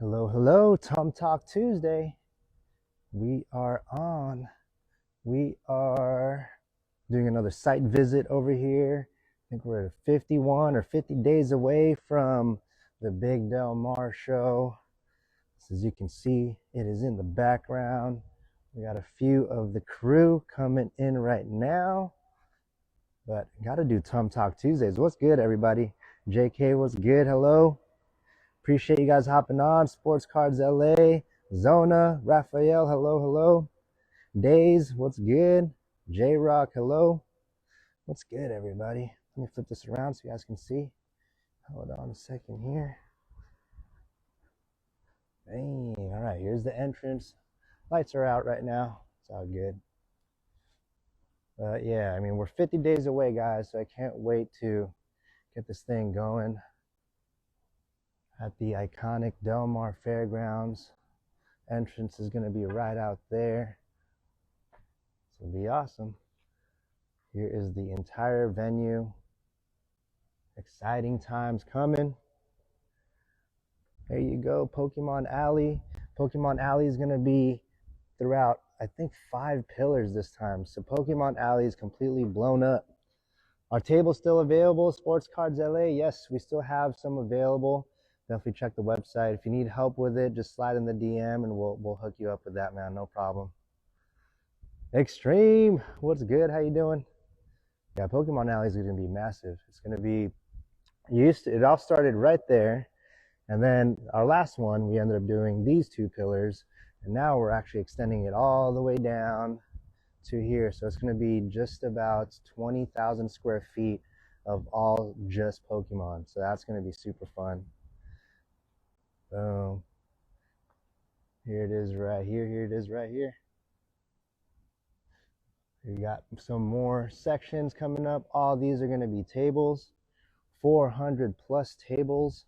Hello, hello, TUM Talk Tuesday. We are on. We are doing another site visit over here. I think we're at 51 or 50 days away from the Big Del Mar show. As you can see, it is in the background. We got a few of the crew coming in right now, but gotta do TUM Talk Tuesdays. What's good, everybody? JK, what's good? Hello. Appreciate you guys hopping on. Sports Cards LA, Zona, Raphael, hello, hello. Days, what's good? J Rock, hello. What's good, everybody? Let me flip this around so you guys can see. Hold on a second here. Dang, all right, here's the entrance. Lights are out right now. It's all good. Yeah, I mean, we're 50 days away, guys, so I can't wait to get this thing going at the iconic Del Mar Fairgrounds. Entrance is going to be right out there. It'll be awesome. Here is the entire venue. Exciting times coming. There you go, Pokemon Alley. Pokemon Alley is going to be throughout, I think, 5 pillars this time. So Pokemon Alley is completely blown up. Our table's still available, Sports Cards LA. Yes, we still have some available. Definitely check the website. If you need help with it, just slide in the DM and we'll hook you up with that, man. No problem. Extreme, what's good? How you doing? Yeah, Pokemon Alley is going to be massive. It's going to be it all started right there, and then our last one we ended up doing these 2 pillars, and now we're actually extending it all the way down to here. So it's going to be just about 20,000 square feet of all just Pokemon. So that's going to be super fun. Boom. Here it is right here. Here it is right here. We got some more sections coming up. All these are going to be tables. 400 plus tables.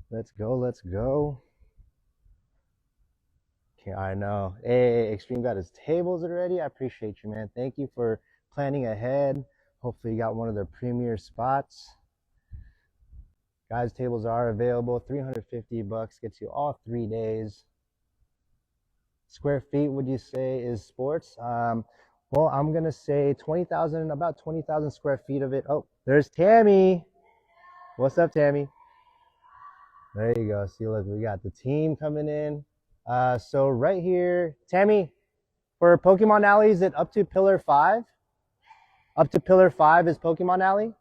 Let's go, let's go. Okay, I know. Hey, Extreme got his tables already. I appreciate you, man. Thank you for planning ahead. Hopefully you got one of their premier spots. Guys, tables are available. $350 gets you all 3 days. Square feet, would you say, is sports? Well, I'm gonna say 20,000, about 20,000 square feet of it. Oh, there's Tammy. What's up, Tammy? There you go. See, look, we got the team coming in. So right here, Tammy, for Pokemon Alley, is it up to Pillar 5? Up to Pillar 5 is Pokemon Alley?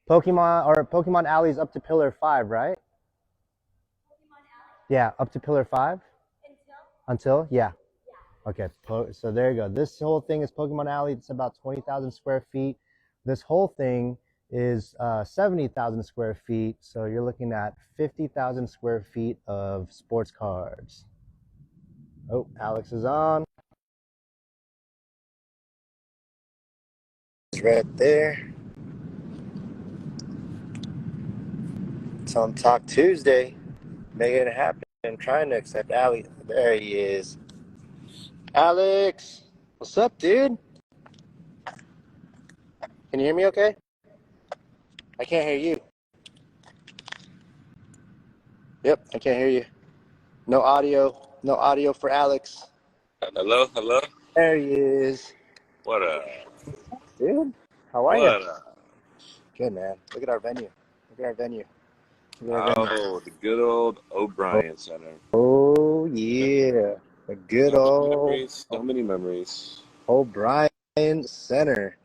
Pokemon Alley is up to Pillar 5, right? Yeah, up to Pillar 5? Until? Yeah. Okay, so there you go. This whole thing is Pokemon Alley. It's about 20,000 square feet. This whole thing is 70,000 square feet. So you're looking at 50,000 square feet of sports cards. Oh, Alex is on. It's right there. It's on Talk Tuesday. Making it happen. I'm trying to accept Ali. There he is. Alex, what's up, dude? Can you hear me okay? I can't hear you. Yep, I can't hear you. No audio for Alex. Hello, hello. There he is. What up? Dude, how are you? What up? Good, man. Look at our venue. Look at our venue. Oh, the good old O'Brien Center. Oh, yeah. The good old So many memories. O'Brien Center.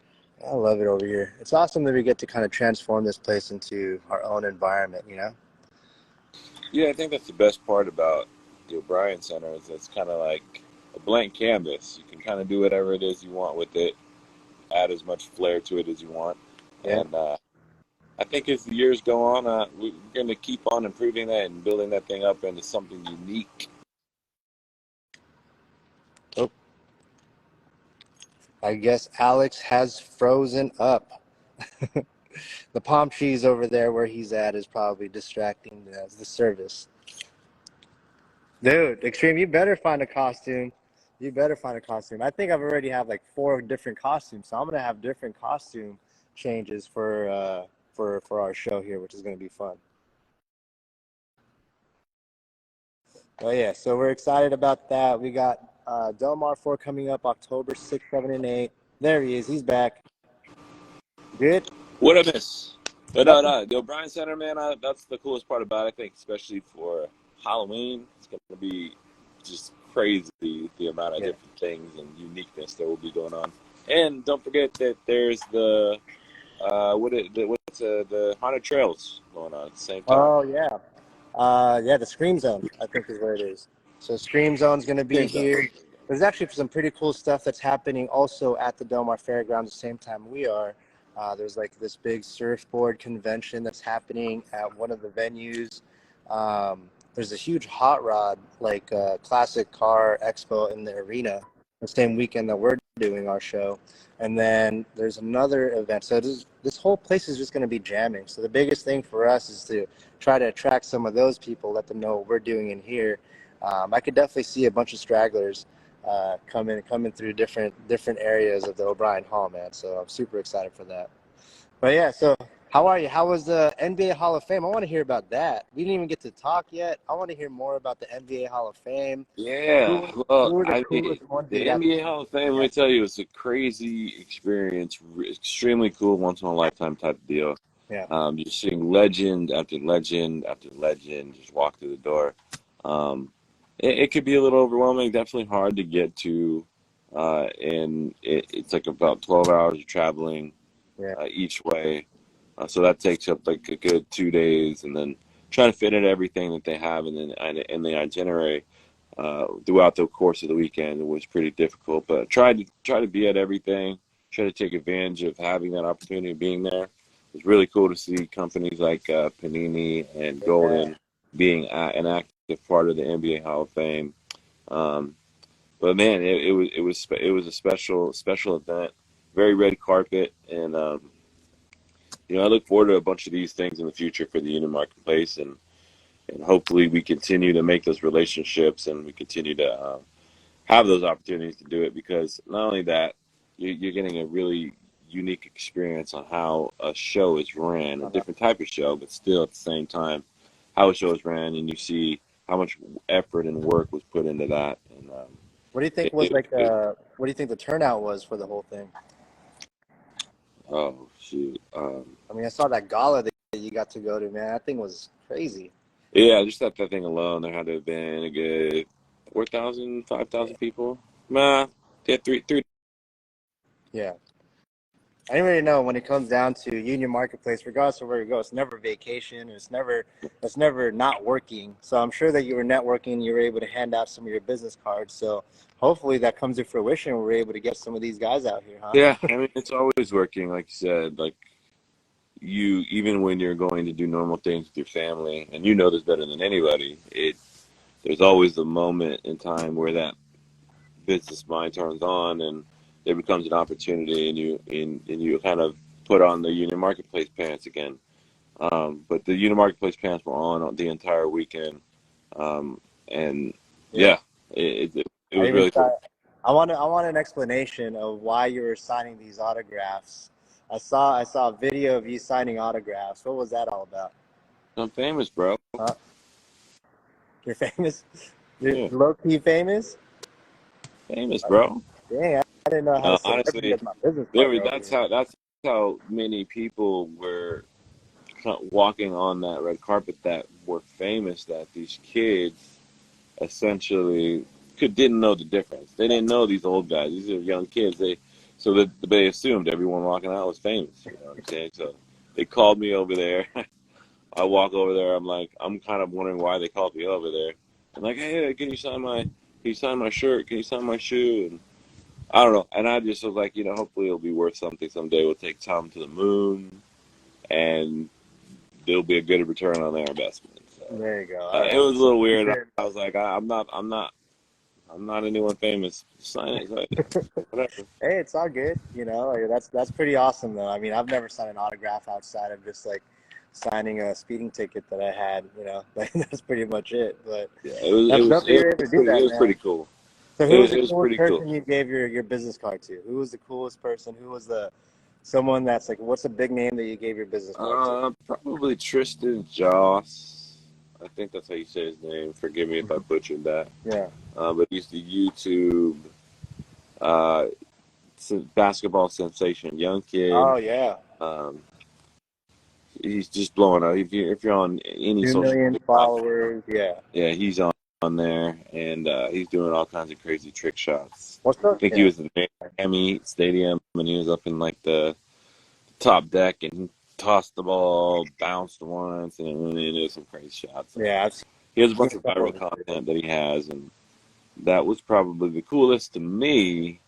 I love it over here. It's awesome that we get to kind of transform this place into our own environment, you know? Yeah, I think that's the best part about the O'Brien Center is it's kind of like a blank canvas. You can kind of do whatever it is you want with it, add as much flair to it as you want. Yeah. And I think as the years go on, we're going to keep on improving that and building that thing up into something unique. Oh, I guess Alex has frozen up. The palm trees over there where he's at is probably distracting the service. Dude, Extreme, you better find a costume. You better find a costume. I think I've already have like 4 different costumes, so I'm gonna have different costume changes for our show here, which is gonna be fun. Oh yeah, so we're excited about that. We got Del Mar 4 coming up October 6th, 7, and 8. There he is. He's back. Good. What I miss? But Nothing. no, the O'Brien Center, man, that's the coolest part about it. I think, especially for Halloween, it's going to be just crazy the amount of Yeah. different things and uniqueness that will be going on. And don't forget that there's the haunted trails going on at the same time. Oh yeah. Yeah, the Scream Zone, I think is where it is. So Scream Zone's going to be Same time. here. There's actually some pretty cool stuff that's happening also at the Del Mar Fairgrounds the same time we are. There's like this big surfboard convention that's happening at one of the venues. There's a huge hot rod, like classic car expo in the arena the same weekend that we're doing our show. And then there's another event. So this whole place is just going to be jamming. So the biggest thing for us is to try to attract some of those people, let them know what we're doing in here. I could definitely see a bunch of stragglers coming through different areas of the O'Brien Hall, man. So I'm super excited for that. But yeah, so how are you? How was the NBA Hall of Fame? I want to hear about that. We didn't even get to talk yet. I want to hear more about the NBA Hall of Fame. Yeah, Who well, were the I mean, coolest ones you the got to NBA see? Hall of Fame, let me tell you, it's a crazy experience, extremely cool, once in a lifetime type of deal. Yeah, You're seeing legend after legend after legend just walk through the door. Um, it could be a little overwhelming, definitely hard to get to, and it's like about 12 hours of traveling yeah, each way. So that takes up like a good 2 days, and then trying to fit in everything that they have in the itinerary throughout the course of the weekend was pretty difficult. But try to be at everything. Try to take advantage of having that opportunity of being there. It was really cool to see companies like Panini and yeah, Golden being an active part of the NBA Hall of Fame. Um, but man, it was a special event, very red carpet, and I look forward to a bunch of these things in the future for the Union Marketplace, and hopefully we continue to make those relationships and we continue to have those opportunities to do it, because not only that, you're getting a really unique experience on how a show is ran, a uh-huh. different type of show, but still at the same time how a show is ran, and you see how much effort and work was put into that. And What do you think it, was it, like? it, What do you think the turnout was for the whole thing? oh shoot, I mean, I saw that gala that you got to go to, man. That thing was crazy. yeah, just that thing alone, there had to have been a good 4,000, 5,000 people. Nah, yeah, three. Yeah. I didn't really know when it comes down to Union Marketplace, regardless of where you go, it's never vacation. It's never not working. So I'm sure that you were networking, you were able to hand out some of your business cards. So hopefully that comes to fruition. We're able to get some of these guys out here, huh? Yeah, I mean, it's always working, like you said. Like, even when you're going to do normal things with your family, and you know this better than anybody, there's always a moment in time where that business mind turns on, and there becomes an opportunity, and you kind of put on the Union Marketplace pants again. But the Union Marketplace pants were on the entire weekend, and Yeah. yeah, it I was even really saw cool. I want an explanation of why you were signing these autographs. I saw a video of you signing autographs. What was that all about? I'm famous, bro. Huh? You're famous? You're Yeah, low key famous? famous, bro. Dang, I didn't know I had a No, celebrity honestly, as my business partner over here. that's how many people were walking on that red carpet that were famous, that these kids essentially didn't know the difference. They didn't know these old guys. These are young kids. They assumed everyone walking out was famous. You know what I'm saying? So they called me over there. I walk over there. I'm kind of wondering why they called me over there. I'm like, hey, can you sign my shirt? Can you sign my shoe? And I don't know. And I just was like, hopefully it'll be worth something someday. We'll take Tom to the moon, and there'll be a good return on their investment. So There you go. All it right. was a little weird. Good. I was like, I'm not anyone famous. Sign it, whatever. Hey, it's all good. Like, that's pretty awesome though. I mean, I've never signed an autograph outside of just like signing a speeding ticket that I had. Like, that's pretty much it. But Yeah, it was it that's was dope that it you're able to was do pretty it that, was man. pretty cool. So, It who was was the it was coolest pretty cool. person you gave your business card to? Who was the coolest person? Who was the someone that's like, what's a big name that you gave your business card to? Probably Tristan Joss. I think that's how you say his name. Forgive me if I butchered that. Yeah. But he's the YouTube uh, basketball sensation, young kid. Oh yeah. Um, he's just blowing up. If you're on any Two social million media platform, followers. Yeah. yeah, he's on there, and he's doing all kinds of crazy trick shots. What's I up? think he Yeah. was in the Miami Stadium, and he was up in like the top deck, and he tossed the ball, bounced once, and it went in. It was some crazy shots. So Yeah. I've he has a seen bunch a of couple viral of his videos. content that he has, and that was probably the coolest to me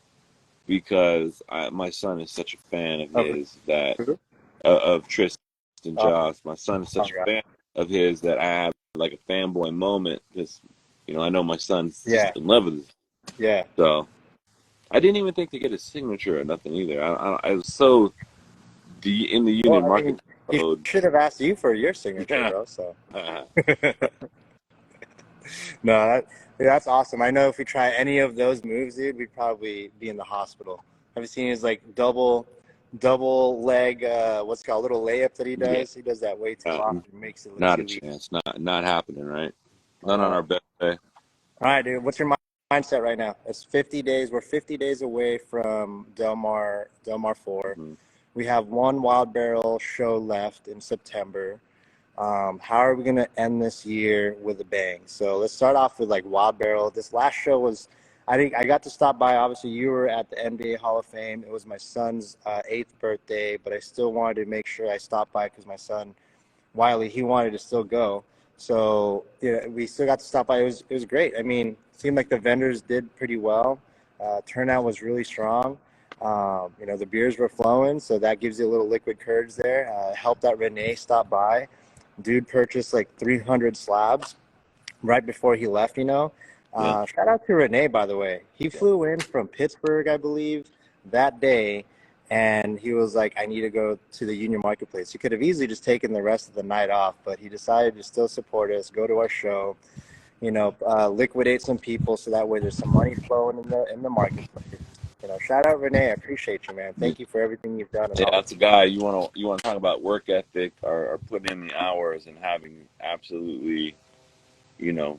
because my son is such a fan of Of his that who? of Tristan Oh, Joss. My son is oh such a yeah. fan of his that I have like a fanboy moment because I know my son's just Yeah. in love with it. Yeah. So I didn't even think to get a signature or nothing either. I was so in the Well, union I market mean, he mode. should have asked you for your signature, Yeah. bro. So. No, that's awesome. I know if we try any of those moves, dude, we'd probably be in the hospital. Have you seen his like double leg what's it called, little layup that he Yeah. does? He does that way too often. Makes it look Not a too easy. chance. Not happening. Right. I Not on know. our best day. All right, dude. What's your mindset right now? It's 50 days. We're 50 days away from Del Mar 4. Hmm. We have one Wild Barrel show left in September. How are we going to end this year with a bang? So let's start off with like Wild Barrel. This last show was, I think I got to stop by. Obviously, you were at the NBA Hall of Fame. It was my son's 8th birthday, but I still wanted to make sure I stopped by because my son Wiley, he wanted to still go. So yeah, we still got to stop by. It was great. I mean, it seemed like the vendors did pretty well. Turnout was really strong. The beers were flowing, so that gives you a little liquid courage there. Helped that Renee stop by. Dude purchased like 300 slabs right before he left. Yeah. Shout out to Renee, by the way. He Yeah. flew in from Pittsburgh, I believe, that day, and he was like, I need to go to the Union Marketplace. He could have easily just taken the rest of the night off, but he decided to still support us, go to our show, liquidate some people so that way there's some money flowing in the marketplace. Shout out Renee. I appreciate you, man. Yeah. Thank you for everything you've done and Yeah, all the that's a guy you want to talk about work ethic or putting in the hours and having absolutely you know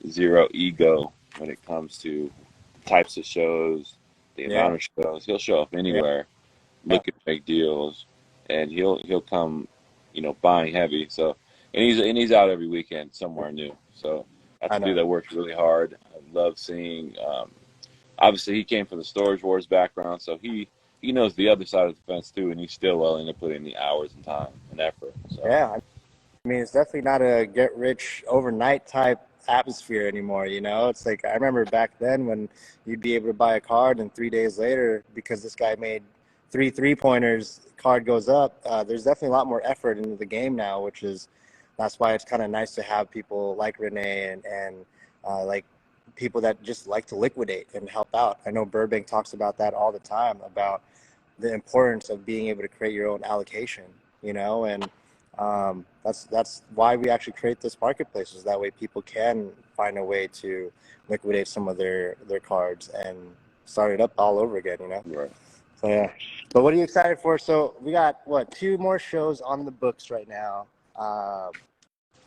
zero ego when it comes to types of shows, the yeah, amount of shows. He'll show up yeah, anywhere, looking to make deals, and he'll come, buying heavy. So and he's out every weekend somewhere new. So that's I a dude know. that works really hard. I love seeing. Obviously, he came from the Storage Wars background, so he knows the other side of the fence too, and he's still willing to put in the hours and time and effort. So Yeah, I mean, it's definitely not a get rich overnight type atmosphere anymore. It's like I remember back then when you'd be able to buy a card and 3 days later, because this guy made three pointers, card goes up. There's definitely a lot more effort into the game now, that's why it's kind of nice to have people like Renee and like people that just like to liquidate and help out. I know Burbank talks about that all the time about the importance of being able to create your own allocation, and that's why we actually create this marketplace, is that way people can find a way to liquidate some of their cards and start it up all over again. right. So yeah. But what are you excited for? So we got what, two more shows on the books right now. Um,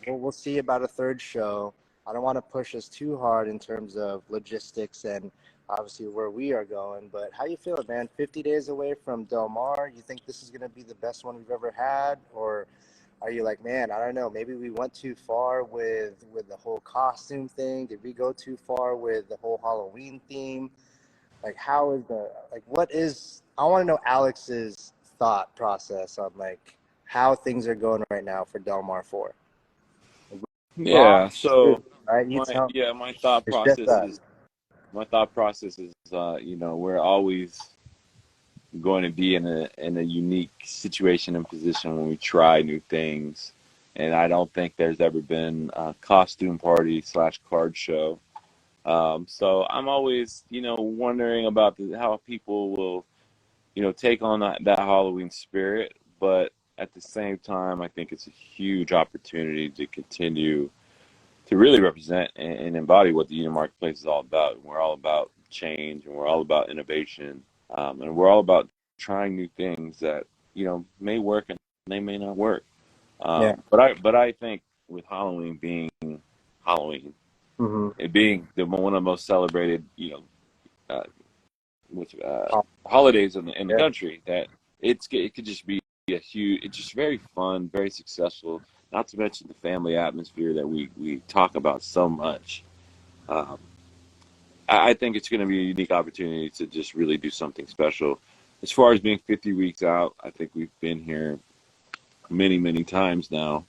we'll see about a third show. I don't want to push us too hard in terms of logistics and obviously where we are going, but how you feeling, man? 50 days away from Del Mar. You think this is going to be the best one we've ever had? Or are you like, man, I don't know, maybe we went too far with the whole costume thing? Did we go too far with the whole Halloween theme? Like, what is, I want to know Alex's thought process on like how things are going right now for Del Mar 4. Wrong, Yeah. So right? You my tell me. yeah my thought It's just process us. is we're always going to be in a unique situation and position when we try new things, and I don't think there's ever been a costume party slash card show. So I'm always, wondering about how people will, take on that Halloween spirit. But at the same time, I think it's a huge opportunity to continue to really represent and embody what the Union Marketplace is all about. We're all about change, and we're all about innovation, and we're all about trying new things that may work and they may not work. Yeah. But I think with Halloween being Halloween. Mm-hmm. It being one of the most celebrated, uh, with Oh, holidays in the yeah. country, that it could just be a huge. It's just very fun, very successful. Not to mention the family atmosphere that we talk about so much. Um, I think it's going to be a unique opportunity to just really do something special. As far as being 50 weeks out, I think we've been here many, many times now,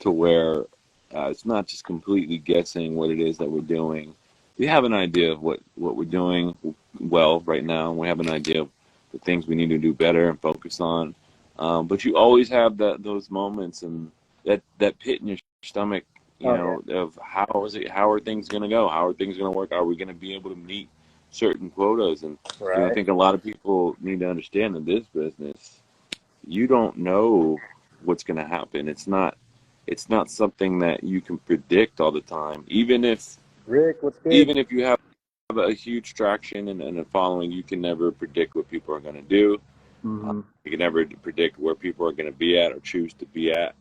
to where it's not just completely guessing what it is that we're doing. We have an idea of what we're doing well right now. We have an idea of the things we need to do better and focus on. But you always have those moments and that pit in your stomach, Oh yeah. of how are things going to go? How are things going to work? Are we going to be able to meet certain quotas? And I Right. think a lot of people need to understand in this business, you don't know what's going to happen. It's not something that you can predict all the time. Rick, what's good? Even if you have a huge traction and a following, you can never predict what people are going to do. Mm-hmm. You can never predict where people are going to be at or choose to be at.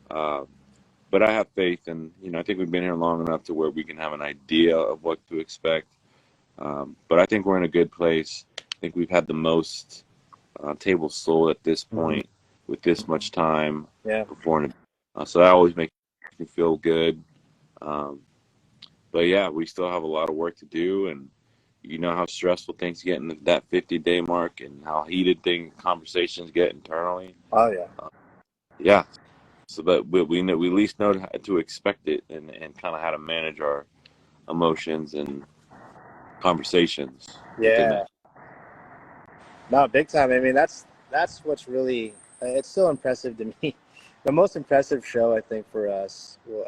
Uh, but I have faith, and I think we've been here long enough to where we can have an idea of what to expect. But I think we're in a good place. I think we've had the most tables sold at this Mm-hmm. point with this much time Yeah. before. So that always makes me feel good. Um, but yeah, we still have a lot of work to do, and you know how stressful things get in that 50-day mark, and how heated conversations get internally. Oh yeah. Uh, yeah, so that we know, we at least know how to expect it, and kind of how to manage our emotions and conversations within Yeah. that. No, big time. I mean, that's what's really it's so impressive to me. The most impressive show I think for us, well,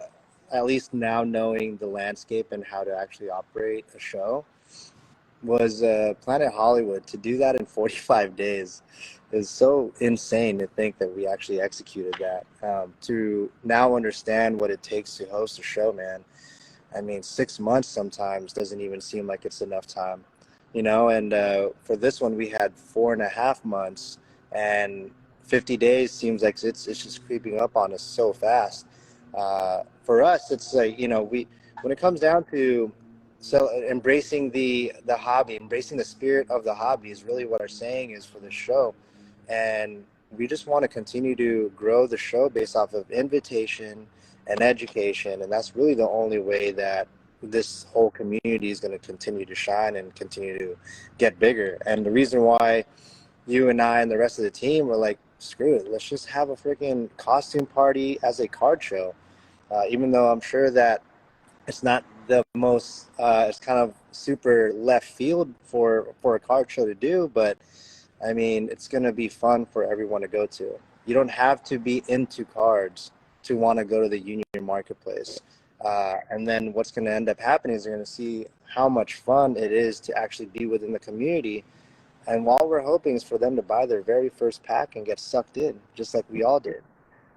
at least now knowing the landscape and how to actually operate a show, was Planet Hollywood. To do that in 45 days is so insane to think that we actually executed that. To now understand what it takes to host a show, man. I mean, 6 months sometimes doesn't even seem like it's enough time, And for this one, we had 4.5 months, and 50 days seems like it's just creeping up on us so fast. For us, it's like we when it comes down to embracing the hobby, embracing the spirit of the hobby is really what our saying is for the show, and we just want to continue to grow the show based off of invitation and education, and that's really the only way that this whole community is going to continue to shine and continue to get bigger. And the reason why you and I and the rest of the team were like, screw it, let's just have a freaking costume party as a card show. Even though I'm sure that it's not the most, it's kind of super left field for a card show to do, but I mean, it's going to be fun for everyone to go to. You don't have to be into cards to want to go to the Union Marketplace. And then what's going to end up happening is you're going to see how much fun it is to actually be within the community. And while we're hoping is for them to buy their very first pack and get sucked in, just like we all did.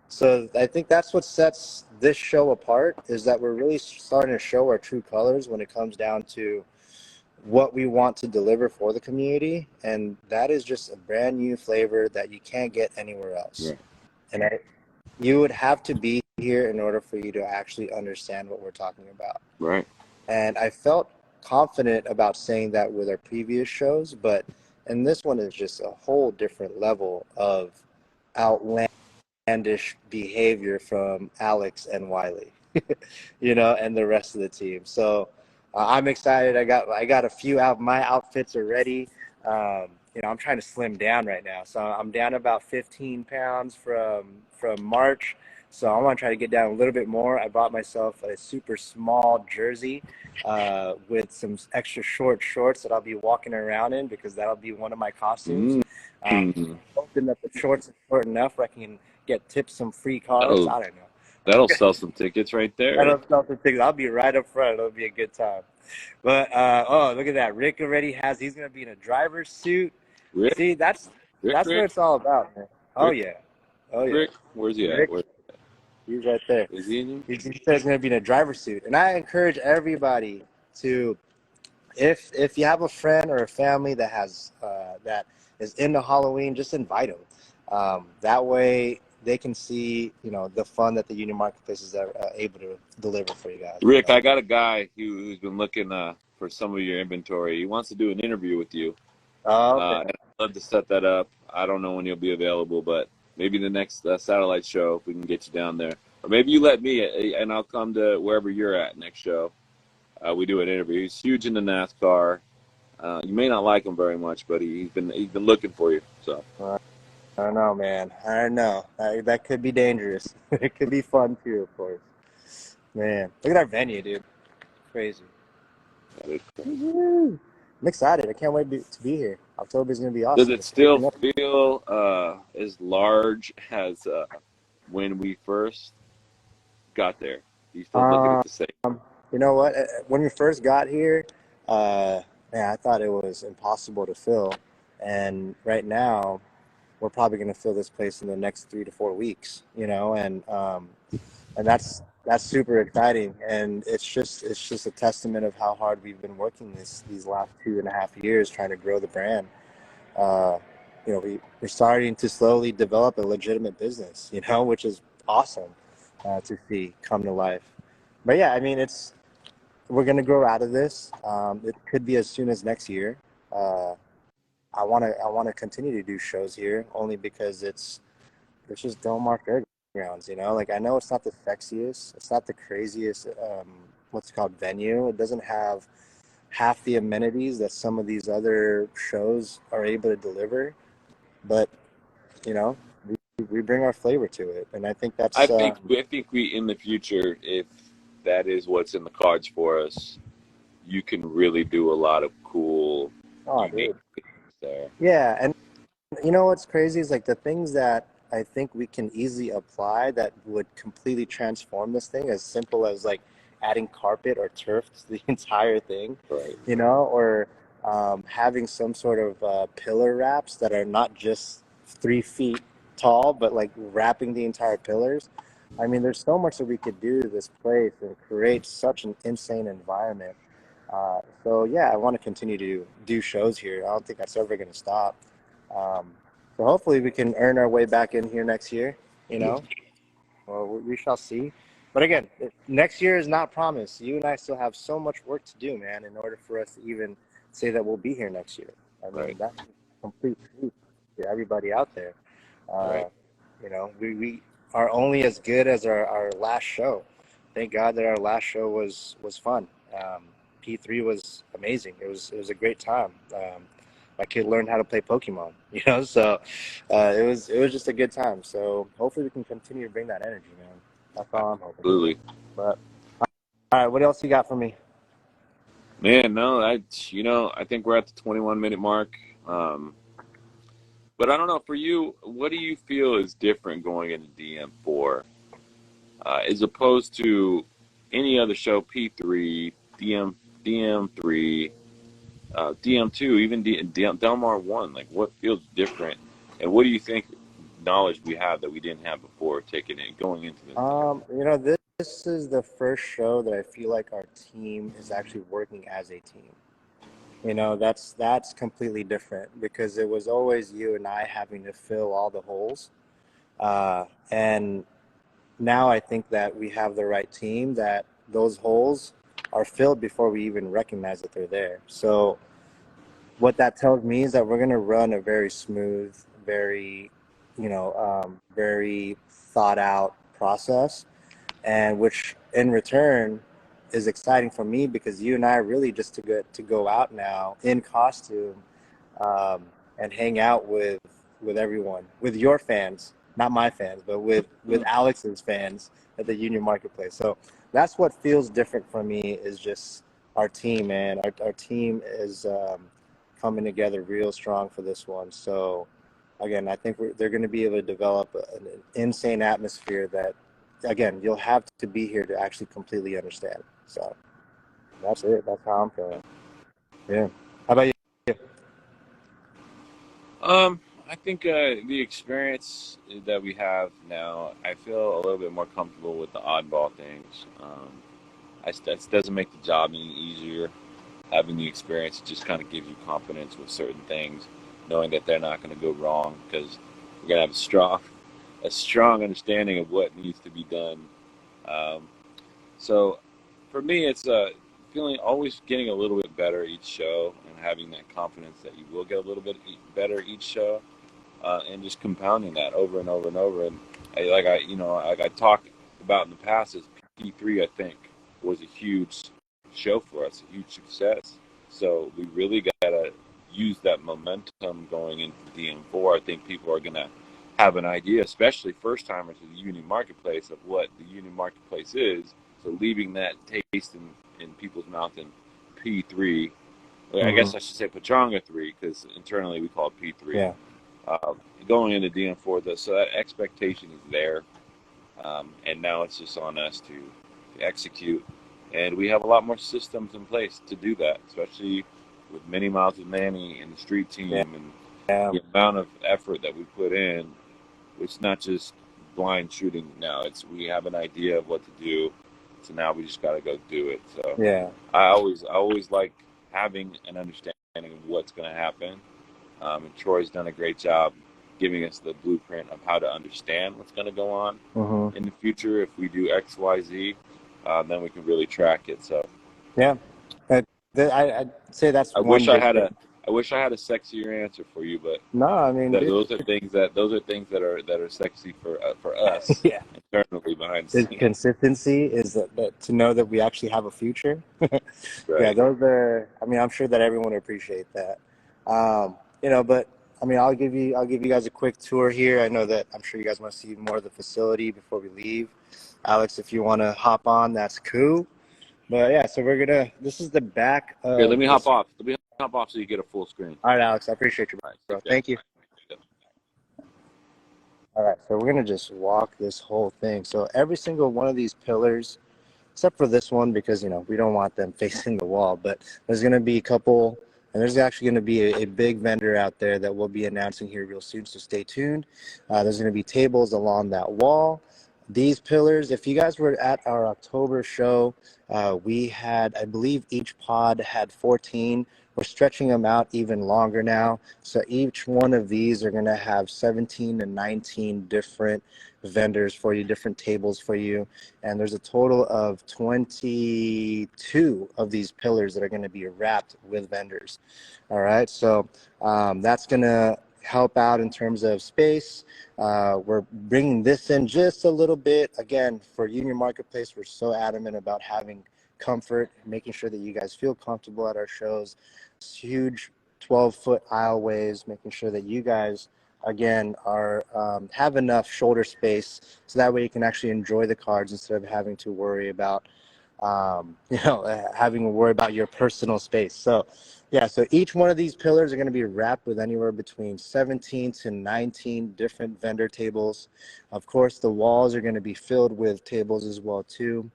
So I think that's what sets this show apart, is that we're really starting to show our true colors when it comes down to what we want to deliver for the community, and that is just a brand new flavor that you can't get anywhere else. Right. And you would have to be here in order for you to actually understand what we're talking about. Right. And I felt confident about saying that with our previous shows, but and this one is just a whole different level of outlandish behavior from Alex and Wiley, and the rest of the team. So I'm excited. I got a few out. My outfits are ready. I'm trying to slim down right now, so I'm down about 15 pounds from March. So I want to try to get down a little bit more. I bought myself a super small jersey with some extra short shorts that I'll be walking around in, because that'll be one of my costumes. Mm. Hoping that the shorts are short enough where I can get tipped some free cards. That'll I don't that'll know. sell some tickets right I there. don't know the things. I'll be right up front. It'll be a good time. But look at that. Rick already he's gonna be in a driver's suit. Rick, See, that's Rick, that's what Rick, it's all about, man. Oh Rick, yeah. Oh yeah. Rick. Where's he at? Rick, Where he's right there. is he in? He said he's gonna be in a driver's suit. And I encourage everybody to, if you have a friend or a family that has that is into Halloween, just invite them. That way they can see, the fun that the Union Marketplace is able to deliver for you guys. Rick, I got a guy who's been looking for some of your inventory. He wants to do an interview with you. Oh, okay. And I'd love to set that up. I don't know when you'll be available, but maybe the next satellite show, if we can get you down there. Or maybe you let me, and I'll come to wherever you're at next show. We do an interview. He's huge into NASCAR. You may not like him very much, but he's been looking for you. So I don't know, man. I don't know. That could be dangerous. It could be fun too, of course. Man, look at our venue, dude. Crazy. that is crazy. Woo-hoo. I'm excited. I can't wait to be here. October is going to be Does awesome. it It's still picking up. feel as large as when we first got there? Do you still look at it Um, the same? you know what? When we first got here, uh, man, I thought it was impossible to fill. And right now, we're probably going to fill this place in the next 3 to 4 weeks, and that's super exciting. And it's just a testament of how hard we've been working these last 2.5 years trying to grow the brand. Uh, we're starting to slowly develop a legitimate business, which is awesome to see come to life. But yeah, I mean, we're gonna grow out of this. It could be as soon as next year. Uh, I wanna continue to do shows here only because it's just Del Mar Fairgrounds. Like I know it's not the sexiest, it's not the craziest. What's it called, venue. It doesn't have half the amenities that some of these other shows are able to deliver, but you know, we bring our flavor to it, and I think I that's think I think we in the future, if that is what's in the cards for us, you can really do a lot of cool, oh, unique dude, things there. yeah. And what's crazy is like the things that I think we can easily apply that would completely transform this thing, as simple as like adding carpet or turf to the entire thing, Right. or having some sort of pillar wraps that are not just 3 feet tall, but like wrapping the entire pillars. I mean, there's so much that we could do to this place and create such an insane environment. So yeah, I want to continue to do shows here. I don't think that's ever going to stop. Um, so hopefully we can earn our way back in here next year. You know, well, we shall see. But again, next year is not promised. You and I still have so much work to do, man, in order for us to even say that we'll be here next year. I mean, Right. that's complete truth to everybody out there. Uh, Right. we are only as good as our last show. Thank God that our last show was fun. P3 was amazing. It was a great time. My kid learned how to play Pokemon, so it was just a good time. So hopefully we can continue to bring that energy, man. That's all I'm hoping. Absolutely. But all right, what else you got for me? Man, no, I think we're at the 21-minute mark. Um, but I don't know, for you, what do you feel is different going into DM4 as opposed to any other show, P3, DM3, DM2, even Delmar 1? Like, what feels different? And what do you think knowledge we have that we didn't have before taking it, going into this deal? This is the first show that I feel like our team is actually working as a team. That's completely different because it was always you and I having to fill all the holes. And now I think that we have the right team, that those holes are filled before we even recognize that they're there. So what that tells me is that we're going to run a very smooth, very thought out process, and which in return is exciting for me because you and I really just to go out now in costume, um, and hang out with everyone, with your fans, not my fans, but with Mm, Alex's fans at the Union Marketplace. So that's what feels different for me, is just our team, man. Our team is coming together real strong for this one. So again, I think they're going to be able to develop an insane atmosphere that, again, you'll have to be here to actually completely understand. So that's it. That's how I'm feeling. Yeah. How about you? I think the experience that we have now, I feel a little bit more comfortable with the oddball things. That doesn't make the job any easier. Having the experience just kind of gives you confidence with certain things, knowing that they're not going to go wrong because we're going to have a strong a strong understanding of what needs to be done. Um, so for me, it's feeling always getting a little bit better each show and having that confidence that you will get a little bit better each show, and just compounding that over and over and over. And like I talked about in the past, is P3 I think was a huge show for us, a huge success. So we really gotta use that momentum going into DM4. I think people are gonna have an idea, especially first timers to the union marketplace, of what the union marketplace is. So leaving that taste in people's mouth in P3. I Hmm. guess I should say Pachanga 3 because internally we call it P3. Yeah. uh, Going into DM4, so that expectation is there, and now it's just on us to execute. And we have a lot more systems in place to do that, especially with many miles of Manny and the street Yeah. team and Yeah. the amount of effort that we put in. It's not just blind shooting now. It's we have an idea of what to do, so now we just got to go do it. So Yeah. I always like having an understanding of what's going to happen, and Troy's done a great job giving us the blueprint of how to understand what's going to go on Hmm. in the future. If we do X, Y, Z, then we can really track it. So Yeah. Uh, I'd say that's I one wish I big had thing. a sexier answer for you, but No, I mean, dude. those are things that are sexy for us Yeah. internally behind the The scenes. consistency is that to know that we actually have a future. Yeah, Right. those are. I mean, I'm sure that everyone would appreciate that. But I mean, I'll give you guys a quick tour here. I know that I'm sure you guys want to see more of the facility before we leave. Alex, if you want to hop on, that's cool. But yeah, so we're gonna. This is the back Here, let of me hop this. off. Let me hop off so you get a full screen. All right, Alex, I appreciate you, All right. bro. Take care. Thank you. All right, so we're gonna just walk this whole thing. So every single one of these pillars, except for this one because we don't want them facing the wall, but there's going to be a couple, and there's actually going to be a big vendor out there that we'll be announcing here real soon, so stay tuned. There's going to be tables along that wall. These pillars, if you guys were at our October show, we had, I believe each pod had 14. We're stretching them out even longer now, so each one of these are going to have 17 to 19 different vendors for you, different tables for you, and there's a total of 22 of these pillars that are going to be wrapped with vendors. All right, so that's going to help out in terms of space. We're bringing this in just a little bit. Again, for Union Marketplace, we're so adamant about having comfort, making sure that you guys feel comfortable at our shows. It's huge 12-foot aisleways, making sure that you guys again are have enough shoulder space so that way you can actually enjoy the cards instead of having to worry about having to worry about your personal space. So yeah, so each one of these pillars are going to be wrapped with anywhere between 17 to 19 different vendor tables. Of course, the walls are going to be filled with tables as well too.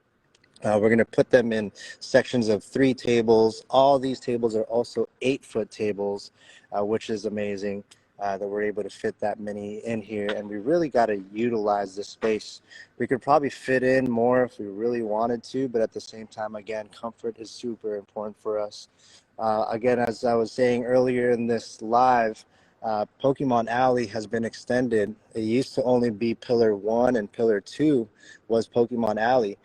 We're going to put them in sections of 3 tables. All these tables are also 8-foot tables, which is amazing that we're able to fit that many in here. And we really got to utilize this space. We could probably fit in more if we really wanted to, but at the same time, again, comfort is super important for us. Again, as I was saying earlier in this live, Pokemon Alley has been extended. It used to only be Pillar 1 and Pillar 2 was Pokemon Alley.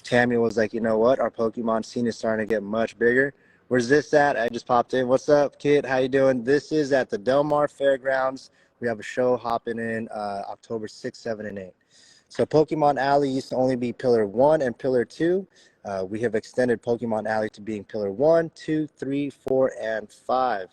Tammy was like, you know what? Our Pokemon scene is starting to get much bigger. Where's this at? I just popped in. What's up, kid? How you doing? This is at the Del Mar Fairgrounds. We have a show hopping in October 6th, 7, and 8. So Pokemon Alley used to only be Pillar 1 and Pillar 2. We have extended Pokemon Alley to being Pillar 1, 2, 3, 4, and 5.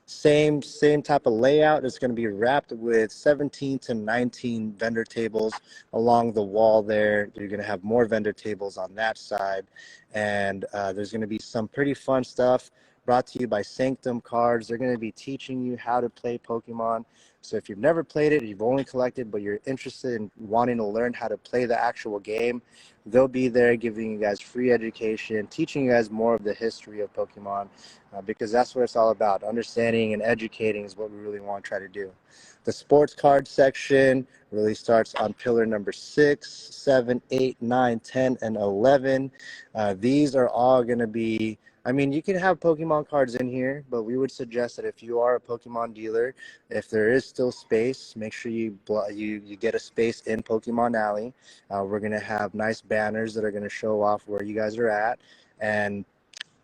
Same type of layout. It's going to be wrapped with 17 to 19 vendor tables along the wall there. You're going to have more vendor tables on that side. And there's going to be some pretty fun stuff brought to you by Sanctum Cards. They're going to be teaching you how to play Pokemon. So if you've never played it, you've only collected, but you're interested in wanting to learn how to play the actual game, they'll be there giving you guys free education, teaching you guys more of the history of Pokemon, because that's what it's all about. Understanding and educating is what we really want to try to do. The sports card section really starts on pillar number 6, 7, 8, 9, 10, and 11. These are all going to be, I mean, you can have Pokemon cards in here, but we would suggest that if you are a Pokemon dealer, if there is still space, make sure you get a space in Pokemon Alley. We're gonna have nice banners that are gonna show off where you guys are at, and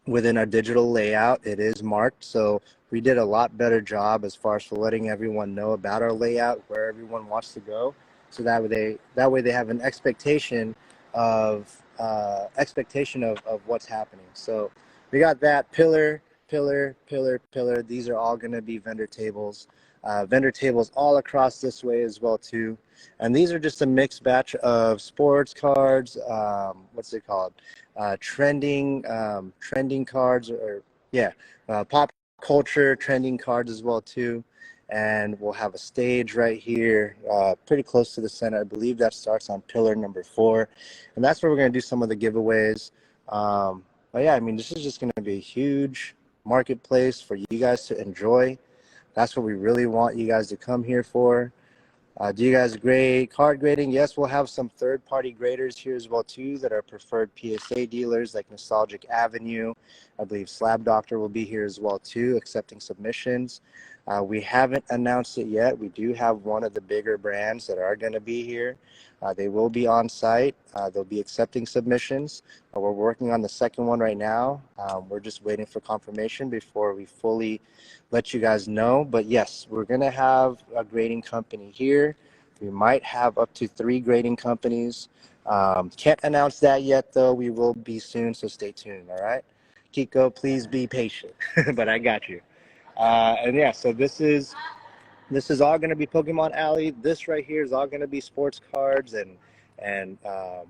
within our digital layout, it is marked. So we did a lot better job as far as for letting everyone know about our layout, where everyone wants to go. So that way they have an expectation of what's happening. So we got that pillar. These are all going to be vendor tables all across this way as well too. And these are just a mixed batch of sports cards. What's it called? Trending cards, or yeah, pop culture trending cards as well too. And we'll have a stage right here, pretty close to the center. I believe that starts on pillar number 4, and that's where we're going to do some of the giveaways. But yeah, I mean, this is just going to be a huge marketplace for you guys to enjoy. That's what we really want you guys to come here for. Do you guys grade card grading? Yes, we'll have some third-party graders here as well too that are preferred PSA dealers like Nostalgic Avenue. I believe Slab Doctor will be here as well too, accepting submissions. We haven't announced it yet. We do have one of the bigger brands that are going to be here. They will be on site. They'll be accepting submissions. We're working on the second one right now. We're just waiting for confirmation before we fully let you guys know. But yes, we're going to have a grading company here. We might have up to 3 grading companies. Can't announce that yet, though. We will be soon, so stay tuned, all right? Kiko, please be patient, but I got you. And yeah, so this is all going to be Pokemon Alley. This right here is all going to be sports cards and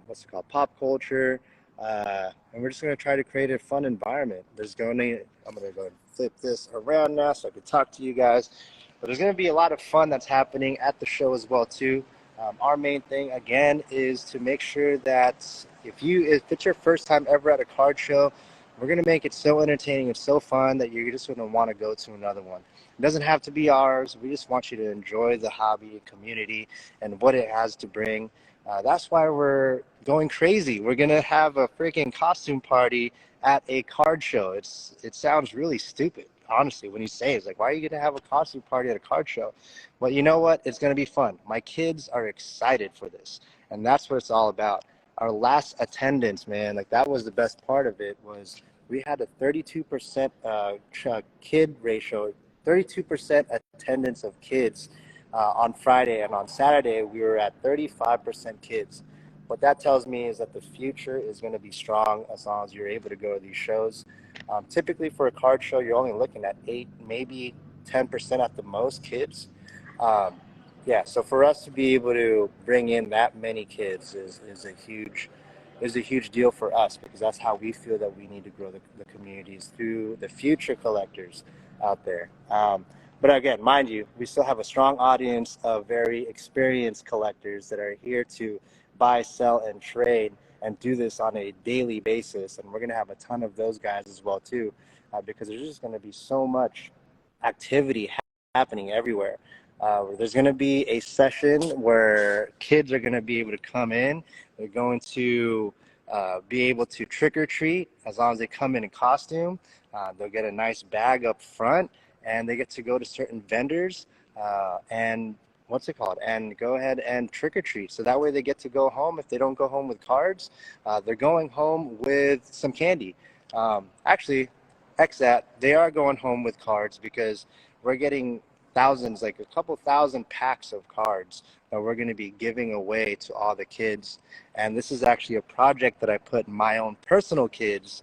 what's it called, pop culture. And we're just going to try to create a fun environment. I'm going to go and flip this around now so I can talk to you guys. But there's going to be a lot of fun that's happening at the show as well too. Our main thing again is to make sure that if it's your first time ever at a card show, we're going to make it so entertaining and so fun that you're just going to want to go to another one. It doesn't have to be ours. We just want you to enjoy the hobby community and what it has to bring. That's why we're going crazy. We're going to have a freaking costume party at a card show. It sounds really stupid, honestly, when you say it. It's like, why are you going to have a costume party at a card show? Well, you know what? It's going to be fun. My kids are excited for this, and that's what it's all about. Our last attendance, man, like that was the best part of it, was we had a 32% kid ratio, 32% attendance of kids on Friday, and on Saturday we were at 35% kids. What that tells me is that the future is going to be strong as long as you're able to go to these shows. Typically for a card show, you're only looking at 8, maybe 10% at the most kids. Um, yeah, so for us to be able to bring in that many kids is a huge deal for us, because that's how we feel that we need to grow the communities through the future collectors out there. But again, mind you, we still have a strong audience of very experienced collectors that are here to buy, sell, and trade and do this on a daily basis. And we're going to have a ton of those guys as well too, because there's just going to be so much activity happening everywhere. There's going to be a session where kids are going to be able to come in. They're going to be able to trick or treat as long as they come in costume. They'll get a nice bag up front, and they get to go to certain vendors and what's it called, and go ahead and trick or treat. So that way they get to go home. If they don't go home with cards, they're going home with some candy. Actually, X that, they are going home with cards, because we're getting thousands, like a couple thousand packs of cards that we're going to be giving away to all the kids. And this is actually a project that I put my own personal kids,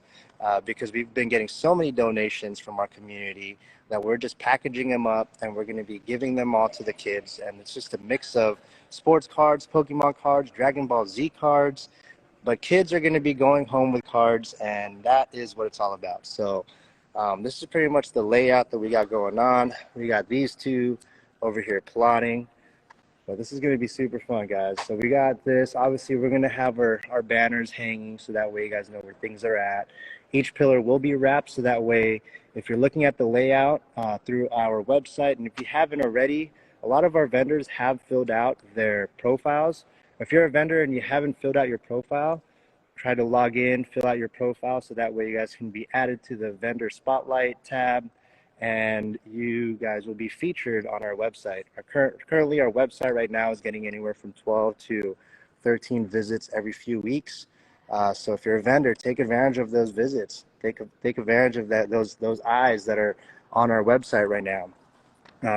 because we've been getting so many donations from our community that we're just packaging them up and we're going to be giving them all to the kids. And it's just a mix of sports cards, Pokemon cards, Dragon Ball Z cards, but kids are going to be going home with cards, and that is what it's all about. So this is pretty much the layout that we got going on. We got these two over here plotting. But this is going to be super fun, guys. So we got this. Obviously, we're going to have our banners hanging, so that way you guys know where things are at. Each pillar will be wrapped, so that way if you're looking at the layout through our website, and if you haven't already, a lot of our vendors have filled out their profiles. If you're a vendor and you haven't filled out your profile, try to log in, fill out your profile, so that way you guys can be added to the vendor spotlight tab, and you guys will be featured on our website. Currently, our website right now is getting anywhere from 12 to 13 visits every few weeks. So if you're a vendor, take advantage of those visits. Take advantage of those eyes that are on our website right now.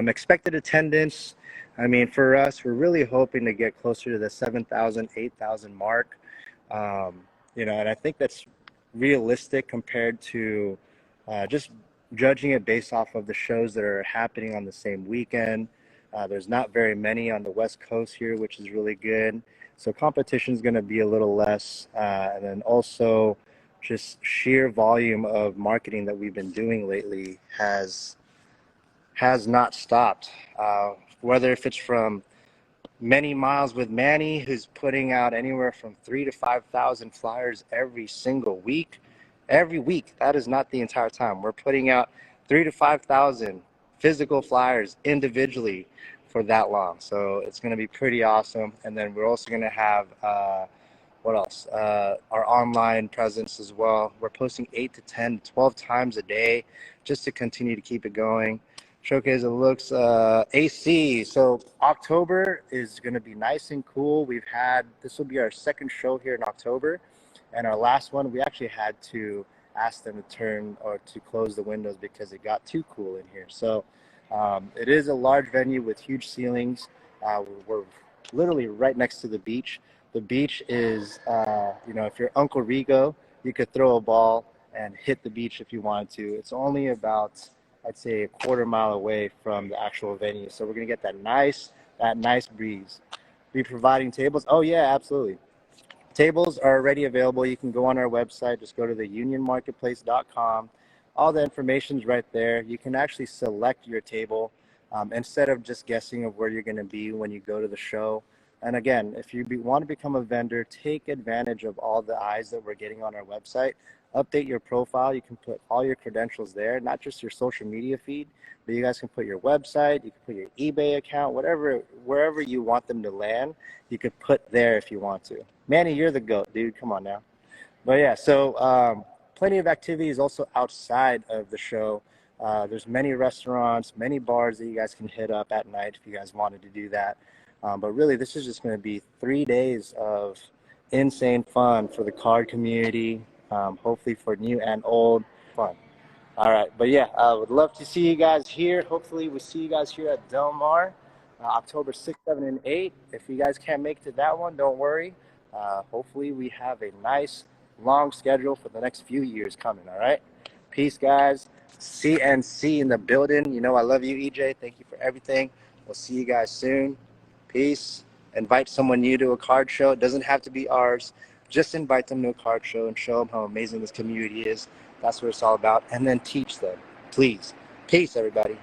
Expected attendance, I mean, for us, we're really hoping to get closer to the 7,000, 8,000 mark. Um, and I think that's realistic compared to just judging it based off of the shows that are happening on the same weekend. There's not very many on the West Coast here, which is really good. So competition is going to be a little less. And then also just sheer volume of marketing that we've been doing lately has not stopped. Whether if it's from Many Miles with Manny, who's putting out anywhere from 3,000 to 5,000 flyers every single week. Every week, that is not the entire time. We're putting out 3,000 to 5,000 physical flyers individually for that long. So it's going to be pretty awesome. And then we're also going to have what else? Our online presence as well. We're posting 8 to 10, 12 times a day just to continue to keep it going. Showcase of looks, AC. So October is going to be nice and cool. This will be our second show here in October. And our last one, we actually had to ask them to turn or to close the windows because it got too cool in here. So it is a large venue with huge ceilings. We're literally right next to the beach. The beach is, if you're Uncle Rigo, you could throw a ball and hit the beach if you wanted to. It's only about, I'd say, a quarter-mile away from the actual venue. So we're gonna get that nice breeze. Be providing tables. Oh yeah, absolutely. Tables are already available. You can go on our website. Just go to the unionmarketplace.com. All the information's right there. You can actually select your table instead of just guessing of where you're going to be when you go to the show. And again, if you want to become a vendor, take advantage of all the eyes that we're getting on our website. Update your profile. You can put all your credentials there, not just your social media feed, but you guys can put your website, you can put your eBay account, wherever you want them to land, you could put there if you want to. Manny, you're the GOAT, dude. Come on now. But yeah, so plenty of activities also outside of the show. There's many restaurants, many bars that you guys can hit up at night if you guys wanted to do that. But really, this is just going to be 3 days of insane fun for the card community, hopefully for new and old fun. All right, but yeah, I would love to see you guys here. Hopefully, we see you guys here at Del Mar, October 6th, 7, and 8. If you guys can't make it to that one, don't worry. Hopefully, we have a nice, long schedule for the next few years coming, all right? Peace, guys. CNC in the building. You know I love you, EJ. Thank you for everything. We'll see you guys soon. Peace. Invite someone new to a card show. It doesn't have to be ours. Just invite them to a card show and show them how amazing this community is. That's what it's all about. And then teach them, please. Peace, everybody.